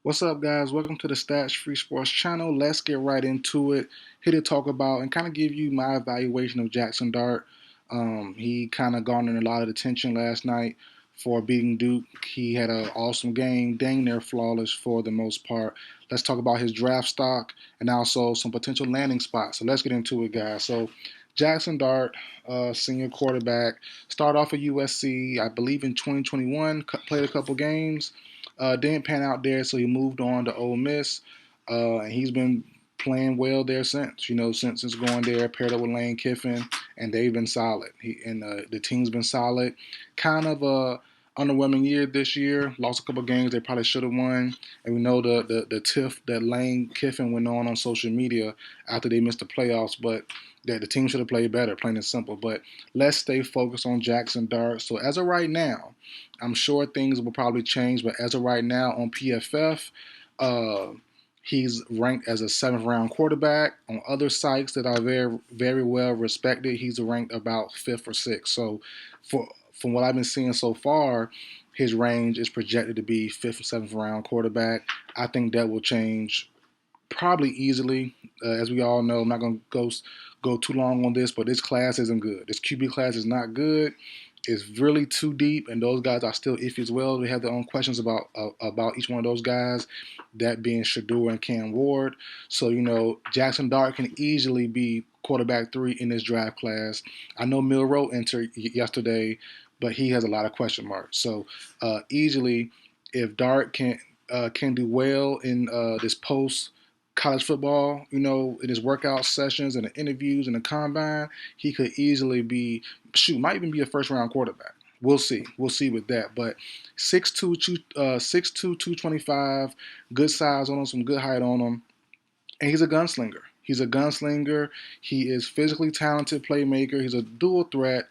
What's up, guys? Welcome to the Stats Free Sports channel. Let's get right into it. Here to talk about and kind of give you my evaluation of Jaxson Dart. He kind of garnered a lot of attention last night for beating Duke. He had an awesome game, dang near flawless for the most part. Let's talk about his draft stock and also some potential landing spots. So let's get into it, guys. So Jaxson Dart, senior quarterback, started off at USC, I believe in 2021, played a couple games. Didn't pan out there, so he moved on to Ole Miss, and he's been playing well there since. Since going there, paired up with Lane Kiffin, and they've been solid. The team's been solid. Kind of a underwhelming year this year. Lost a couple games they probably should have won, and we know the tiff that Lane Kiffin went on social media after they missed the playoffs, but that the team should have played better, plain and simple. But let's stay focused on Jaxson Dart. So as of right now, I'm sure things will probably change, but as of right now on PFF, uh, he's ranked as a seventh round quarterback. On other sites that are very, very well respected, he's ranked about fifth or sixth. So, from what I've been seeing so far, his range is projected to be fifth or seventh round quarterback. I think that will change probably easily. As we all know, I'm not going to go too long on this, but this class isn't good. This QB class is not good. It's really too deep, and those guys are still iffy as well. They have their own questions about each one of those guys, that being Shador and Cam Ward. So Jaxson Dart can easily be quarterback 3 in this draft class. I know Milroe entered yesterday, but he has a lot of question marks. So easily, if Dart can do well in this post college football, in his workout sessions and the interviews and the combine, he could easily be, might even be a first round quarterback. We'll see. We'll see with that. But 6'2", 225, good size on him, some good height on him. And he's a gunslinger. He is physically talented playmaker. He's a dual threat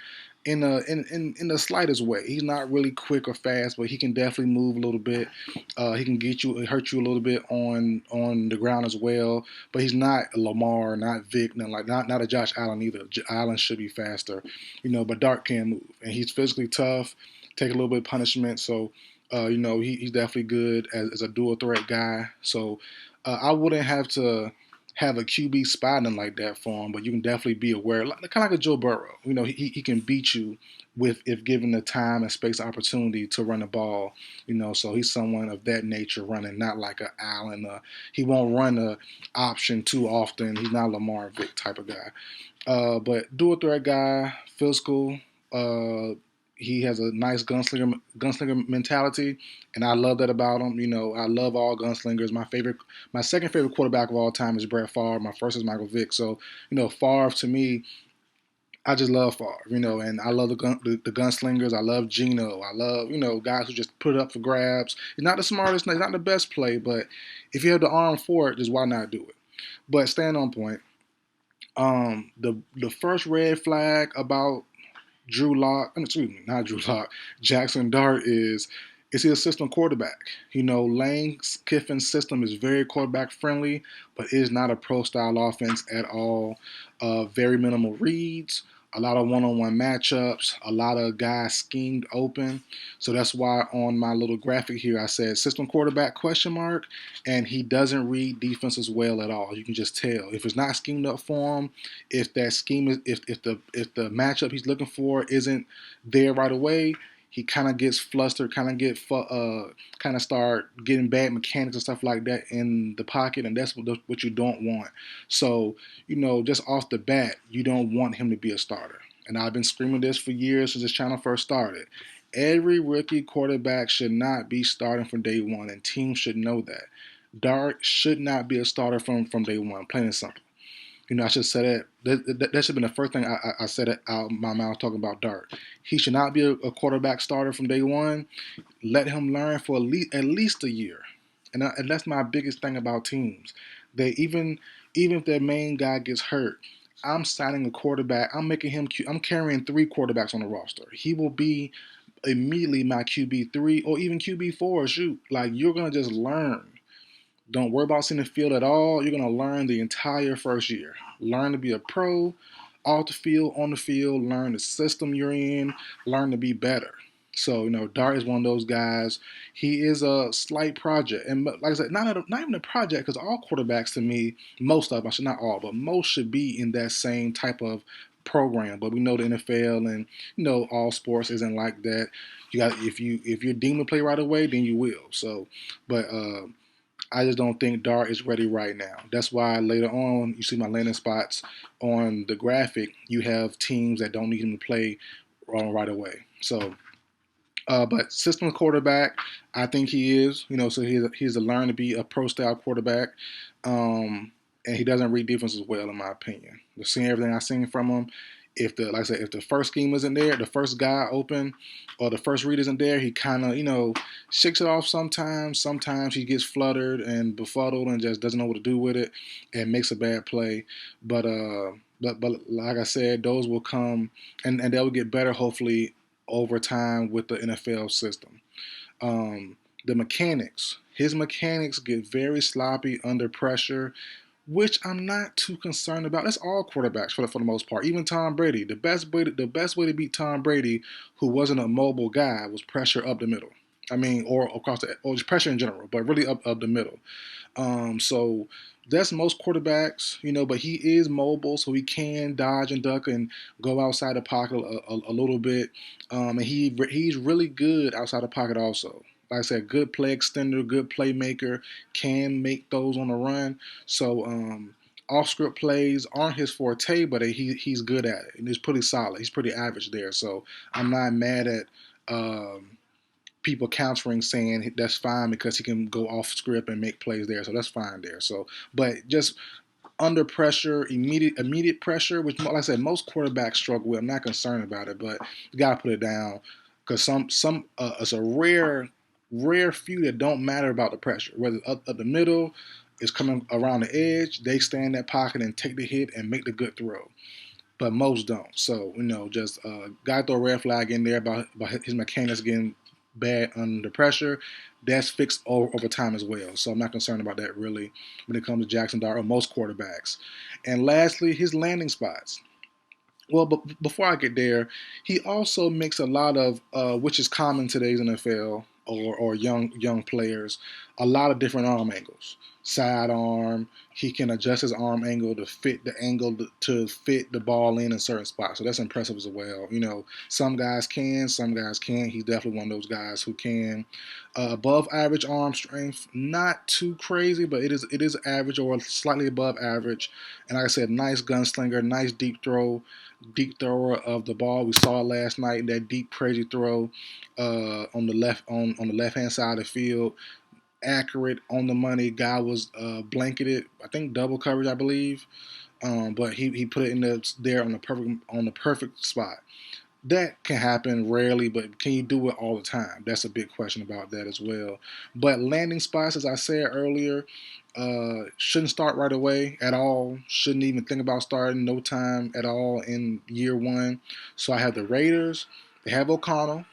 in the slightest way. He's not really quick or fast, but he can definitely move a little bit. He can hurt you a little bit on the ground as well. But he's not a Lamar, not Vic, not a Josh Allen either. Allen should be faster, But Dart can move, and he's physically tough. Take a little bit of punishment, so he's definitely good as a dual threat guy. So I wouldn't have to have a QB spotting like that for him, but you can definitely be aware, kind of like a Joe Burrow. He can beat you if given the time and space and opportunity to run the ball. So he's someone of that nature running, not like a Allen. He won't run a option too often. He's not a Lamar Vick type of guy. But dual threat guy, physical. He has a nice gunslinger mentality, and I love that about him. I love all gunslingers. My second favorite quarterback of all time is Brett Favre. My first is Michael Vick. So, Favre to me, I just love Favre. And I love the gunslingers. I love Geno. I love guys who just put it up for grabs. He's not the smartest, he's not the best play, but if you have the arm for it, just why not do it? But staying on point. The first red flag about Jaxson Dart is he a system quarterback? Lane Kiffin's system is very quarterback friendly, but it is not a pro style offense at all. Very minimal reads, a lot of one-on-one matchups, a lot of guys schemed open. So that's why on my little graphic here I said system quarterback ? And he doesn't read defenses well at all. You can just tell if it's not schemed up for him. If that scheme is if the matchup he's looking for isn't there right away, he kind of gets flustered, kind of start getting bad mechanics and stuff like that in the pocket, and that's what you don't want. So, just off the bat, you don't want him to be a starter. And I've been screaming this for years since this channel first started. Every rookie quarterback should not be starting from day one, and teams should know that. Dart should not be a starter from day one, plain and simple. I should say that should have been the first thing I said out my mouth talking about Dart. He should not be a quarterback starter from day one. Let him learn for at least a year. And that's my biggest thing about teams. They even if their main guy gets hurt, I'm signing a quarterback. I'm carrying 3 quarterbacks on the roster. He will be immediately my QB3 or even QB4. Shoot, like you're going to just learn. Don't worry about seeing the field at all. You're going to learn the entire first year. Learn to be a pro, off the field, on the field. Learn the system you're in. Learn to be better. So Dart is one of those guys. He is a slight project, and like I said, not even a project because all quarterbacks to me, most of them, I should not all, but most should be in that same type of program. But we know the NFL and all sports isn't like that. You got if you're deemed to play right away, then you will. So, but I just don't think Dart is ready right now. That's why later on you see my landing spots on the graphic. You have teams that don't need him to play right away. So. But system quarterback, I think he is. So he's a learn to be a pro style quarterback, and he doesn't read defenses well, in my opinion. Seeing everything I've seen from him, like I said, if the first scheme isn't there, the first guy open, or the first read isn't there, he kind of shakes it off sometimes. Sometimes he gets fluttered and befuddled and just doesn't know what to do with it, and makes a bad play. But like I said, those will come and they will get better hopefully over time with the NFL system. The mechanics, his mechanics get very sloppy under pressure, which I'm not too concerned about. That's all quarterbacks for the most part. Even Tom Brady, the best way to beat Tom Brady, who wasn't a mobile guy, was pressure up the middle. I mean, or across or just pressure in general, but really up the middle. So that's most quarterbacks, but he is mobile, so he can dodge and duck and go outside the pocket a little bit. And he's really good outside the pocket also. Like I said, good play extender, good playmaker, can make those on the run. So off script plays aren't his forte, but he's good at it, and he's pretty solid. He's pretty average there. So I'm not mad at. People countering saying that's fine because he can go off script and make plays there, so that's fine there. So, but just under pressure, immediate pressure, which, like I said, most quarterbacks struggle with. I'm not concerned about it, but you gotta put it down because some it's a rare few that don't matter about the pressure. Whether up the middle is coming around the edge, they stay in that pocket and take the hit and make the good throw. But most don't. So just gotta throw a red flag in there about his mechanics getting bad under pressure. That's fixed over time as well. So I'm not concerned about that really when it comes to Jaxson Dart or most quarterbacks. And lastly, his landing spots. Well, but before I get there, he also makes a lot of, which is common today's NFL or young players, a lot of different arm angles. Side arm, he can adjust his arm angle to fit the angle to fit the ball in certain spots. So that's impressive as well. Some guys can, some guys can't. He's definitely one of those guys who can. Above average arm strength, not too crazy, but it is average or slightly above average. And like I said, nice gunslinger, nice deep thrower of the ball. We saw it last night, that deep crazy throw on the left hand side of the field. Accurate, on the money. Guy was blanketed. I think double coverage, I believe. But he put it in there on the perfect spot. That can happen rarely, but can you do it all the time? That's a big question about that as well. But landing spots, as I said earlier, shouldn't start right away at all. Shouldn't even think about starting no time at all in year one. So I have the Raiders. They have O'Connell.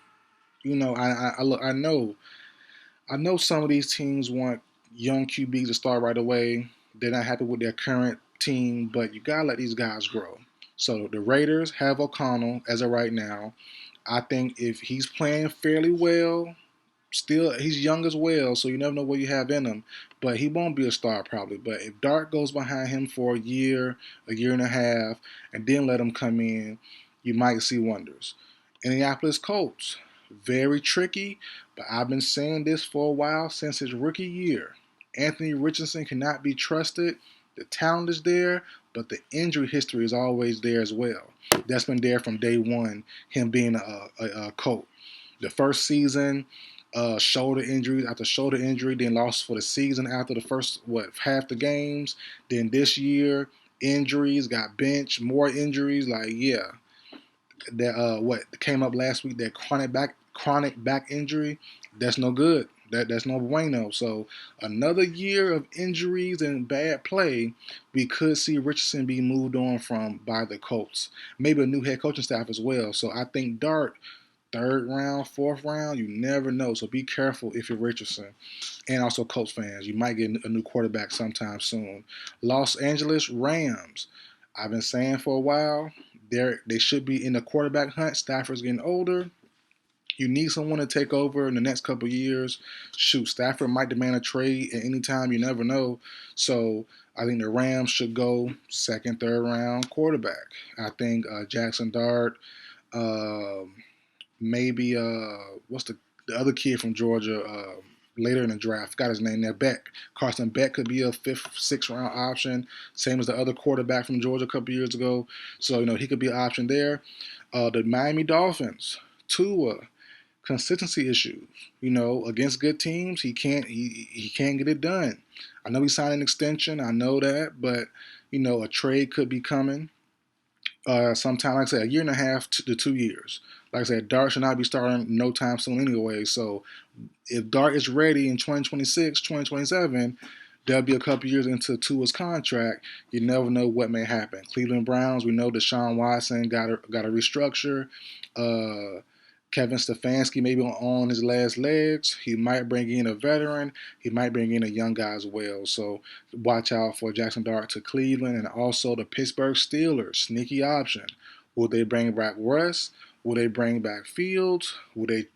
I know some of these teams want young QBs to start right away. They're not happy with their current team, but you gotta let these guys grow. So the Raiders have O'Connell as of right now. I think if he's playing fairly well, still he's young as well, so you never know what you have in him. But he won't be a star probably. But if Dart goes behind him for a year and a half, and then let him come in, you might see wonders. Indianapolis Colts, very tricky, but I've been saying this for a while since his rookie year. Anthony Richardson cannot be trusted. The talent is there, but the injury history is always there as well. That's been there from day one, him being a Colt. The first season, shoulder injury after shoulder injury, then lost for the season after the first, half the games. Then this year, injuries, got benched, more injuries. Like, yeah, that what came up last week, that chronic back injury, that's no good. That's no bueno. So another year of injuries and bad play, we could see Richardson be moved on from by the Colts. Maybe a new head coaching staff as well. So I think Dart, third round, fourth round, you never know. So be careful if you're Richardson. And also Colts fans, you might get a new quarterback sometime soon. Los Angeles Rams, I've been saying for a while, they should be in the quarterback hunt. Stafford's getting older. You need someone to take over in the next couple of years. Shoot, Stafford might demand a trade at any time. You never know. So I think the Rams should go second, third round quarterback. I think Jaxson Dart, um, maybe what's the other kid from Georgia later in the draft? Got his name there. Beck. Carson Beck could be a fifth, sixth round option. Same as the other quarterback from Georgia a couple years ago. So he could be an option there. The Miami Dolphins. Tua, consistency issues. Against good teams, he can't get it done. I know he signed an extension. I know that, but a trade could be coming. Sometime, like I said, a year and a half to 2 years. Like I said, Dart should not be starting no time soon anyway. So if Dart is ready in 2026, 2027, there'll be a couple years into Tua's contract. You never know what may happen. Cleveland Browns, we know Deshaun Watson got to restructure. Kevin Stefanski maybe on his last legs. He might bring in a veteran. He might bring in a young guy as well. So watch out for Jaxson Dart to Cleveland, and also the Pittsburgh Steelers. Sneaky option. Will they bring back Russ? Will they bring back Fields? Will they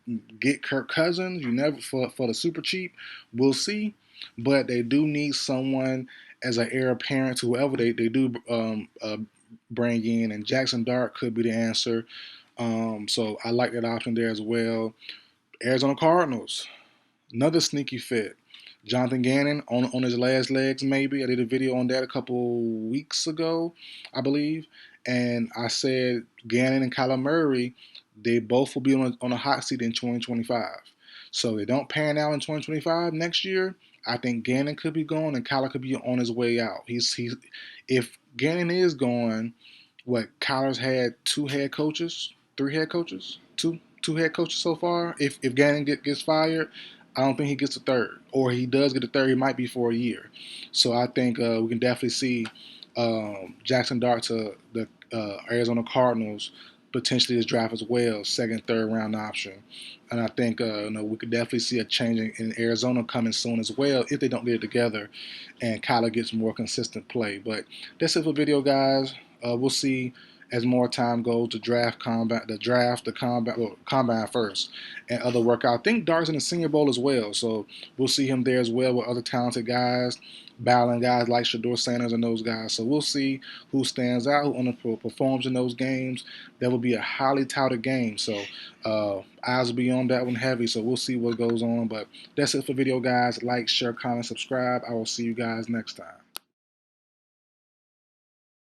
get Kirk Cousins? You never for the super cheap. We'll see. But they do need someone as an heir apparent to whoever they do bring in, and Jaxson Dart could be the answer. So I like that option there as well. Arizona Cardinals, another sneaky fit. Jonathan Gannon on his last legs, maybe. I did a video on that a couple weeks ago, I believe. And I said Gannon and Kyler Murray, they both will be on a hot seat in 2025. So if they don't pan out in 2025 next year, I think Gannon could be gone and Kyler could be on his way out. If Gannon is gone, Kyler's had three head coaches, two head coaches so far. If Gannon gets fired, I don't think he gets a third, or he does get a third, he might be for a year. So I think we can definitely see Jaxson Dart to the Arizona Cardinals potentially this draft as well, second, third round option. And I think we could definitely see a change in Arizona coming soon as well if they don't get it together and Kyler gets more consistent play. But that's it for the video, guys. We'll see as more time goes, combine first, and other workout. I think Dart's in the Senior Bowl as well, so we'll see him there as well with other talented guys, battling guys like Shedeur Sanders and those guys. So we'll see who stands out, who underperforms in those games. That will be a highly touted game, so eyes will be on that one heavy. So we'll see what goes on. But that's it for the video, guys. Like, share, comment, subscribe. I will see you guys next time.